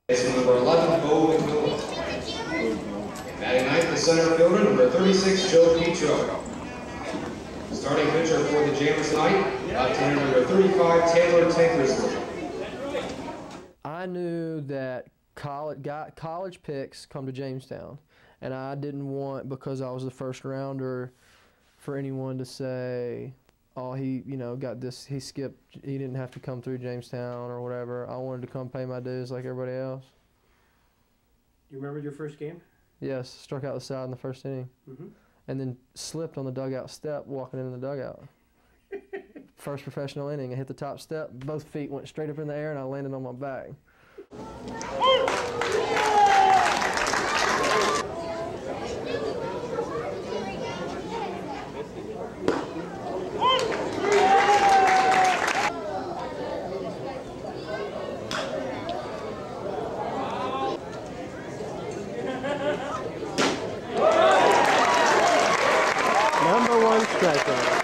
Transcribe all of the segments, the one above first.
Baseman number 11, Bo McMillan. Batting ninth, the center fielder, number 36, Joe Petro. Starting pitcher for the Jamestown tonight, left-hander number 35, Taylor Tankersly. I knew that college picks come to Jamestown, and I didn't want, because I was the first rounder, for anyone to say, oh, he got this, he skipped, he didn't have to come through Jamestown or whatever. I wanted to come pay my dues like everybody else. Do you remember your first game? Yes, struck out the side in the first inning. And then slipped on the dugout step walking into the dugout. First professional inning, I hit the top step, both feet went straight up in the air and I landed on my back. Number one strikeout.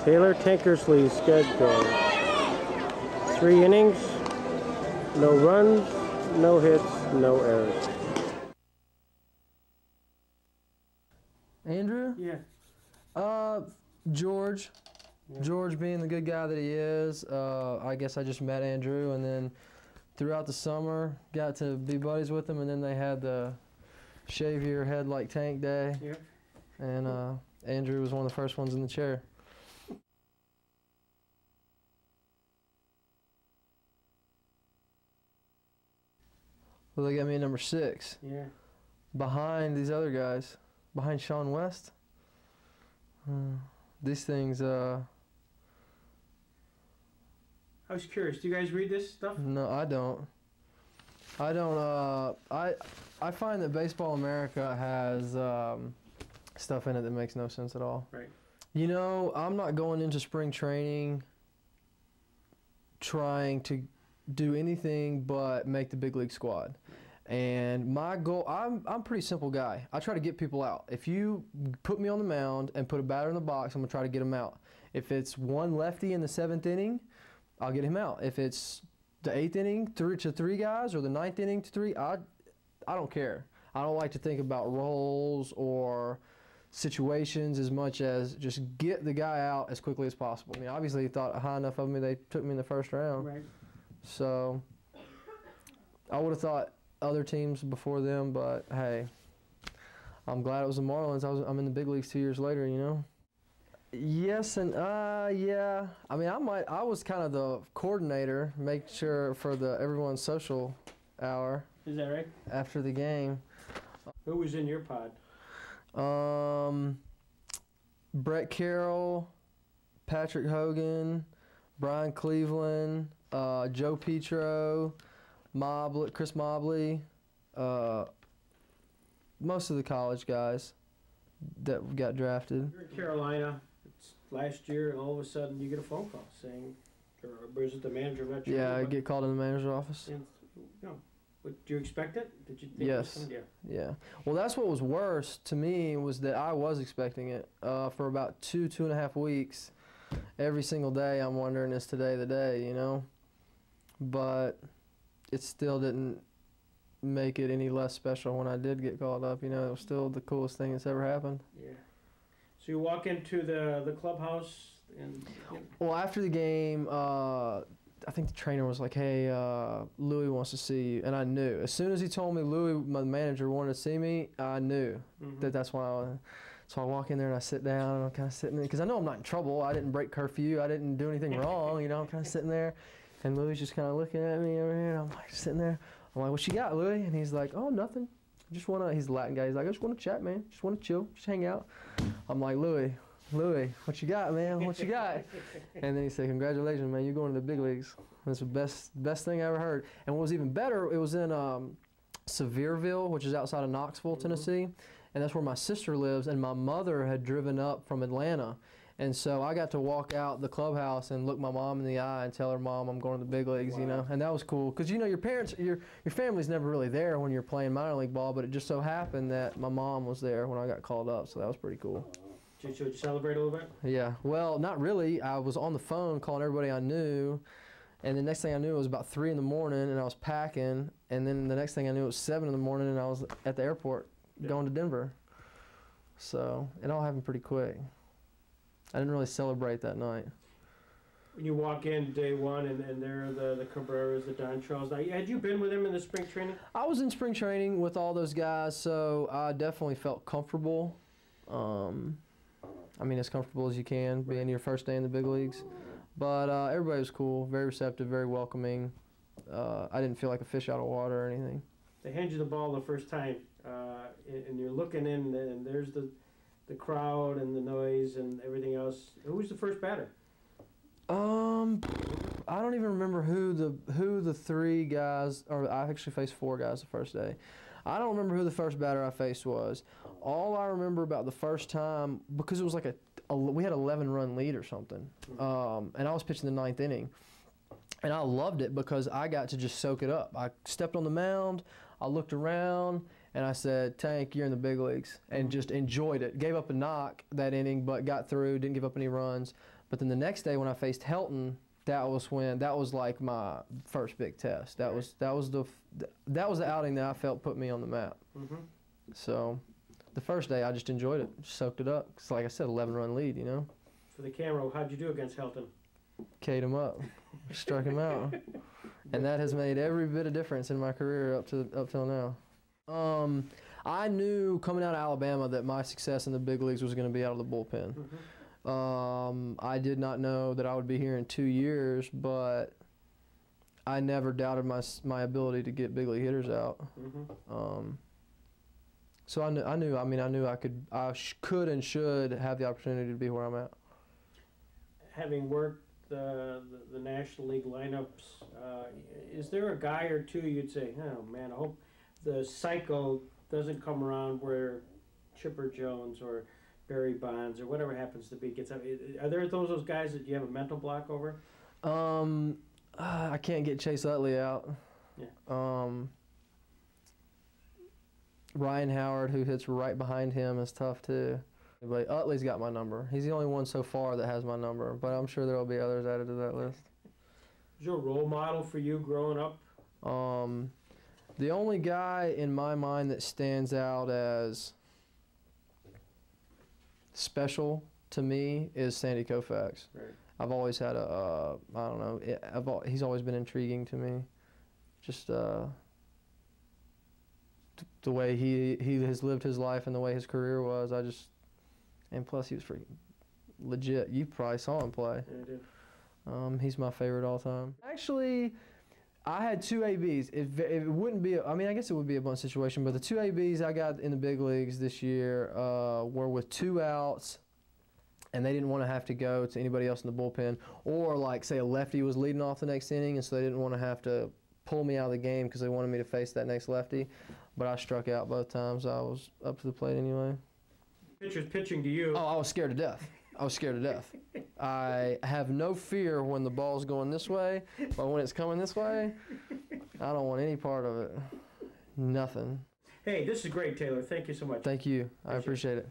Taylor Tankersly's schedule. 3 innings, no runs, no hits, no errors. Andrew? Yeah. George. Yeah. George being the good guy that he is. I guess I just met Andrew, and then throughout the summer got to be buddies with him, and then they had the shave your head like Tank day. Yep. And Andrew was one of the first ones in the chair. Well, they got me at number 6. Yeah. Behind these other guys. Behind Sean West. These things, I was curious, do you guys read this stuff? No, I don't. I find that Baseball America has stuff in it that makes no sense at all. Right. You know, I'm not going into spring training trying to do anything but make the big league squad. And my goal, I'm a pretty simple guy. I try to get people out. If you put me on the mound and put a batter in the box, I'm going to try to get him out. If it's one lefty in the 7th inning, I'll get him out. If it's the 8th inning to 3 guys or the 9th inning to 3, I don't care. I don't like to think about roles or situations as much as just get the guy out as quickly as possible. I mean, obviously he thought high enough of me, they took me in the 1st round. Right. So I would have thought other teams before them, but hey, I'm glad it was the Marlins. I'm in the big leagues 2 years later, you know. Yes and yeah. I mean, I was kind of the coordinator, make sure for everyone's social hour. Is that right? After the game. Who was in your pod? Brett Carroll, Patrick Hogan, Brian Cleveland, Joe Petro, Chris Mobley, most of the college guys that got drafted. You're in Carolina. It's last year, and all of a sudden you get a phone call saying, or is it the manager let you Yeah, know? I get called in the manager's office. And, did you expect it? Did you think Yes. Yeah. Well, that's what was worse to me was that I was expecting it for about 2.5 weeks. Every single day I'm wondering, is today the day, you know? But it still didn't make it any less special when I did get called up. You know, it was still the coolest thing that's ever happened. Yeah. So you walk into the clubhouse and... Well, after the game, I think the trainer was like, hey, Louis wants to see you. And I knew. As soon as he told me Louis, my manager, wanted to see me, I knew that's why so I walk in there and I sit down and I'm kind of sitting there because I know I'm not in trouble. I didn't break curfew. I didn't do anything wrong. You know, I'm kind of sitting there. And Louis just kind of looking at me over here. And I'm like sitting there. I'm like, what you got, Louis? And he's like, oh, nothing. Just want to, he's a Latin guy. He's like, I just want to chat, man. Just want to chill. Just hang out. I'm like, Louis, what you got, man? What you got? And then he said, congratulations, man. You're going to the big leagues. That's the best thing I ever heard. And what was even better, it was in Sevierville, which is outside of Knoxville, Tennessee. and that's where my sister lives, and my mother had driven up from Atlanta. And so I got to walk out the clubhouse and look my mom in the eye and tell her, "Mom, I'm going to the big leagues," Wow. you know, and that was cool. Because, you know, your parents, your family's never really there when you're playing minor league ball, but it just so happened that my mom was there when I got called up, so that was pretty cool. Did you celebrate a little bit? Yeah, well, not really. I was on the phone calling everybody I knew, and the next thing I knew it was about 3 in the morning, and I was packing, and then the next thing I knew it was 7 in the morning, and I was at the airport going to Denver. So it all happened pretty quick. I didn't really celebrate that night. When you walk in day one and there are the Cabreras, the Don Charles, had you been with them in the spring training? I was in spring training with all those guys, so I definitely felt comfortable. I mean, as comfortable as you can being your first day in the big leagues. But everybody was cool, very receptive, very welcoming. I didn't feel like a fish out of water or anything. They hand you the ball the first time, and you're looking in, and there's the crowd and the noise and everything else. Who was the first batter? I don't even remember who the 3 guys, or I actually faced 4 guys the first day. I don't remember who the first batter I faced was. All I remember about the first time, because it was like we had an 11-run lead or something, and I was pitching the 9th inning, and I loved it because I got to just soak it up. I stepped on the mound, I looked around, and I said, "Tank, you're in the big leagues," and just enjoyed it. Gave up a knock that inning, but got through, didn't give up any runs. But then the next day when I faced Helton, that was like my first big test. That was the outing that I felt put me on the map. So the first day I just enjoyed it, just soaked it up. 'Cause like I said, 11-run lead, you know. For the camera, how'd you do against Helton? K'd him up, struck him out, and that has made every bit of difference in my career up till now. I knew coming out of Alabama that my success in the big leagues was going to be out of the bullpen. I did not know that I would be here in 2 years, but I never doubted my ability to get big league hitters out. So I knew I could and should have the opportunity to be where I'm at. Having worked the National League lineups, is there a guy or two you'd say, "Oh man, I hope the cycle doesn't come around where Chipper Jones or Barry Bonds or whatever it happens to be gets up"? Are there those guys that you have a mental block over? I can't get Chase Utley out. Yeah. Ryan Howard, who hits right behind him, is tough too. But Utley's got my number. He's the only one so far that has my number, but I'm sure there will be others added to that list. Is there a role model for you growing up? The only guy in my mind that stands out as special to me is Sandy Koufax. Right. I've always had I don't know, he's always been intriguing to me. Just the way he has lived his life and the way his career was, and plus he was freaking legit. You probably saw him play. Yeah, I did. He's my favorite all time. Actually, I had 2 ABs. It wouldn't be, I guess it would be a bunt situation, but the 2 ABs I got in the big leagues this year were with 2 outs, and they didn't want to have to go to anybody else in the bullpen, or like say a lefty was leading off the next inning, and so they didn't want to have to pull me out of the game because they wanted me to face that next lefty. But I struck out both times. I was up to the plate anyway. Pitcher's pitching to you. Oh, I was scared to death. I have no fear when the ball's going this way, but when it's coming this way, I don't want any part of it. Nothing. Hey, this is great, Taylor. Thank you so much. Thank you. I appreciate it.